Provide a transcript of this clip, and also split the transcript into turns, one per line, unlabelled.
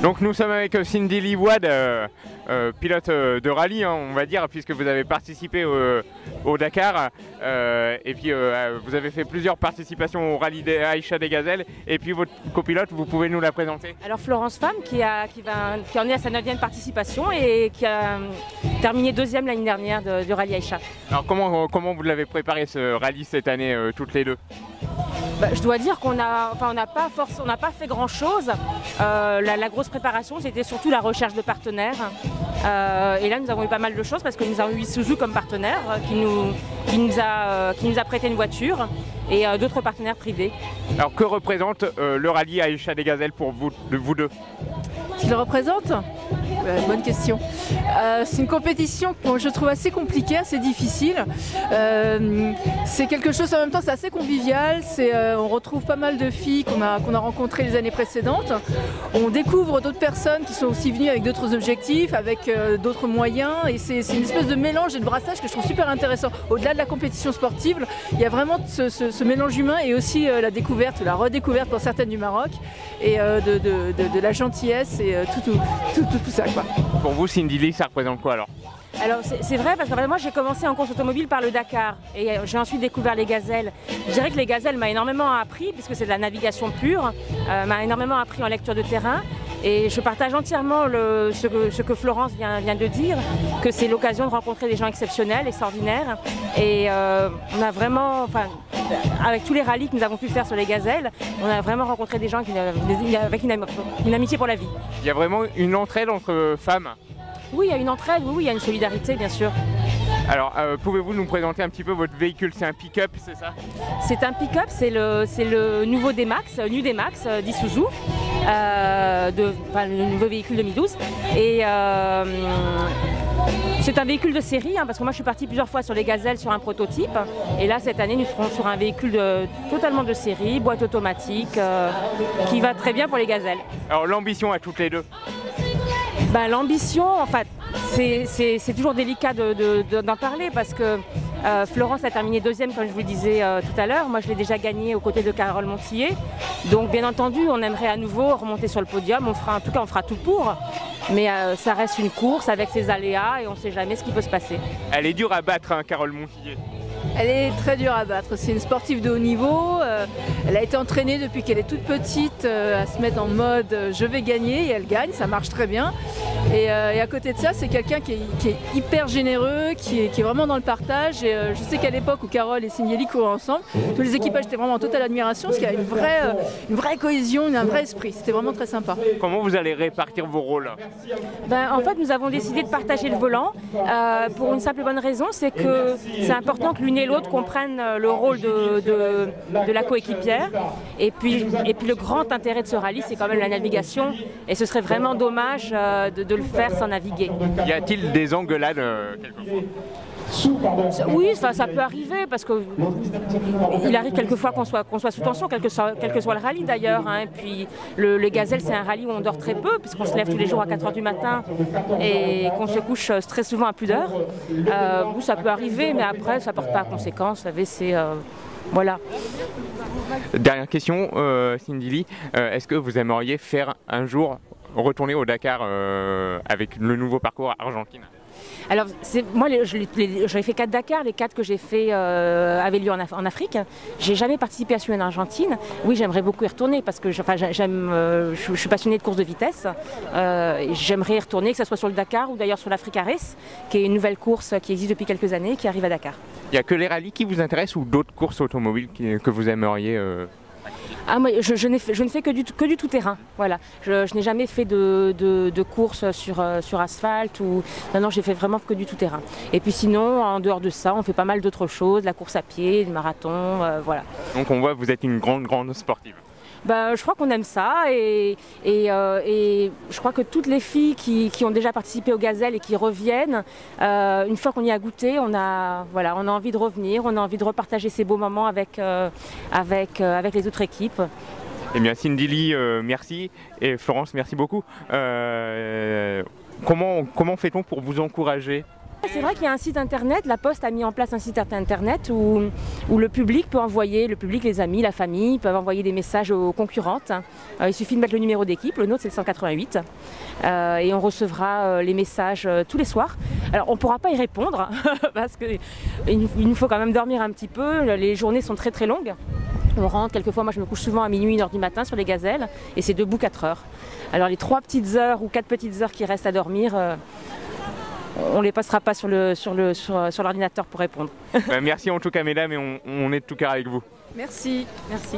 Donc nous sommes avec Cindy Lee Wade, pilote de rallye, hein, on va dire, puisque vous avez participé au Dakar, et puis vous avez fait plusieurs participations au rallye des Aïcha des Gazelles, et puis votre copilote, vous pouvez nous la présenter?
Alors Florence Pham qui en est à sa 9e participation et qui a terminé 2e l'année dernière du rallye Aïcha.
Alors comment vous l'avez préparé ce rallye cette année toutes les deux?
Je dois dire qu'on n'a pas fait grand chose. La grosse préparation, c'était surtout la recherche de partenaires. Et là, nous avons eu pas mal de choses parce que nous avons eu Isuzu comme partenaire qui nous a prêté une voiture et d'autres partenaires privés.
Alors que représente le rallye Aïcha des Gazelles pour vous deux?
Ce qu'il représente? Bonne question. C'est une compétition que je trouve assez compliquée, assez difficile. C'est quelque chose en même temps, c'est assez convivial. On retrouve pas mal de filles qu'on a rencontrées les années précédentes. On découvre d'autres personnes qui sont aussi venues avec d'autres objectifs, avec d'autres moyens. Et c'est une espèce de mélange et de brassage que je trouve super intéressant. Au-delà de la compétition sportive, il y a vraiment ce mélange humain et aussi la découverte, la redécouverte pour certaines du Maroc et de la gentillesse et tout ça.
Pour vous, Cindy Lee, ça représente quoi alors?
Alors c'est vrai parce que moi j'ai commencé en course automobile par le Dakar et j'ai ensuite découvert les gazelles. Je dirais que les gazelles m'a énormément appris puisque c'est de la navigation pure, m'a énormément appris en lecture de terrain et je partage entièrement ce que Florence vient de dire, que c'est l'occasion de rencontrer des gens exceptionnels, extraordinaires et on a vraiment, avec tous les rallyes que nous avons pu faire sur les gazelles, on a vraiment rencontré des gens avec une amitié pour la vie.
Il y a vraiment une entraide entre femmes?
Oui, il y a une entraide, oui, il y a une solidarité bien sûr.
Alors, pouvez-vous nous présenter un petit peu votre véhicule? C'est un pick-up, c'est ça?
C'est un pick-up, c'est le nouveau D-Max, nu D-Max d'Isuzu, le nouveau véhicule 2012. Et c'est un véhicule de série, parce que moi je suis partie plusieurs fois sur les gazelles sur un prototype. Et là, cette année, nous serons sur un véhicule totalement de série, boîte automatique, qui va très bien pour les gazelles.
Alors, l'ambition à toutes les deux?
L'ambition, en fait, c'est toujours délicat d'en parler parce que Florence a terminé 2e, comme je vous le disais tout à l'heure. Moi, je l'ai déjà gagné aux côtés de Carole Montillet. Donc, bien entendu, on aimerait à nouveau remonter sur le podium. On fera tout pour. Mais ça reste une course avec ses aléas et on ne sait jamais ce qui peut se passer.
Elle est dure à battre, hein, Carole Montillet.
Elle est très dure à battre, c'est une sportive de haut niveau, elle a été entraînée depuis qu'elle est toute petite à se mettre en mode je vais gagner et elle gagne, ça marche très bien. Et à côté de ça, c'est quelqu'un qui est hyper généreux, qui est vraiment dans le partage. Et je sais qu'à l'époque où Carole et Cindy Lee couraient ensemble, tous les équipages étaient vraiment en totale admiration parce qu'il y a une vraie cohésion, un vrai esprit, c'était vraiment très sympa.
Comment vous allez répartir vos rôles?
En fait, nous avons décidé de partager le volant pour une simple et bonne raison, c'est que c'est important que l'une et l'autre comprennent le rôle de la coéquipière. Et puis le grand intérêt de ce rallye, c'est quand même la navigation. Et ce serait vraiment dommage de le faire sans naviguer.
Y a-t-il des engueulades quelquefois?
Oui, ça peut arriver parce qu'il arrive quelquefois qu'on soit sous tension, quel que soit le rallye d'ailleurs. Et puis les gazelles, c'est un rallye où on dort très peu puisqu'on se lève tous les jours à 4 h du matin et qu'on se couche très souvent à plus d'heures. Ça peut arriver, mais après, ça ne porte pas à conséquence. Vous savez, c'est... voilà.
Dernière question, Cindy Lee, est-ce que vous aimeriez faire un jour retourner au Dakar avec le nouveau parcours Argentine?
Alors, moi, j'avais fait 4 Dakar. Les 4 que j'ai fait avaient lieu en Afrique. J'ai jamais participé à celui en Argentine. Oui, j'aimerais beaucoup y retourner parce que je suis passionnée de course de vitesse. J'aimerais y retourner, que ce soit sur le Dakar ou d'ailleurs sur l'Africa Race, qui est une nouvelle course qui existe depuis quelques années, qui arrive à Dakar.
Il n'y a que les rallyes qui vous intéressent ou d'autres courses automobiles que vous aimeriez
moi, je ne fais que du tout-terrain. Voilà. Je n'ai jamais fait de course sur asphalte. Non, j'ai fait vraiment que du tout-terrain. Et puis sinon, en dehors de ça, on fait pas mal d'autres choses, la course à pied, le marathon, voilà.
Donc on voit que vous êtes une grande sportive.
Je crois qu'on aime ça et je crois que toutes les filles qui ont déjà participé aux gazelles et qui reviennent, une fois qu'on y a goûté, on a envie de revenir, on a envie de repartager ces beaux moments avec les autres équipes.
Eh bien Cindy Lee, merci et Florence, merci beaucoup. Comment fait-on pour vous encourager?
C'est vrai qu'il y a un site internet, la Poste a mis en place un site internet où le public peut envoyer, les amis, la famille, peuvent envoyer des messages aux concurrentes. Il suffit de mettre le numéro d'équipe, le nôtre c'est le 188, et on recevra les messages tous les soirs. Alors on ne pourra pas y répondre, parce qu'il nous faut quand même dormir un petit peu, les journées sont très très longues. On rentre, quelquefois, moi je me couche souvent à minuit, 1h du matin sur les gazelles, et c'est debout 4 heures. Alors les 3 petites heures ou 4 petites heures qui restent à dormir, on ne les passera pas sur l'ordinateur pour répondre.
Merci en tout cas mesdames, et on est de tout cœur avec vous.
Merci.
Merci.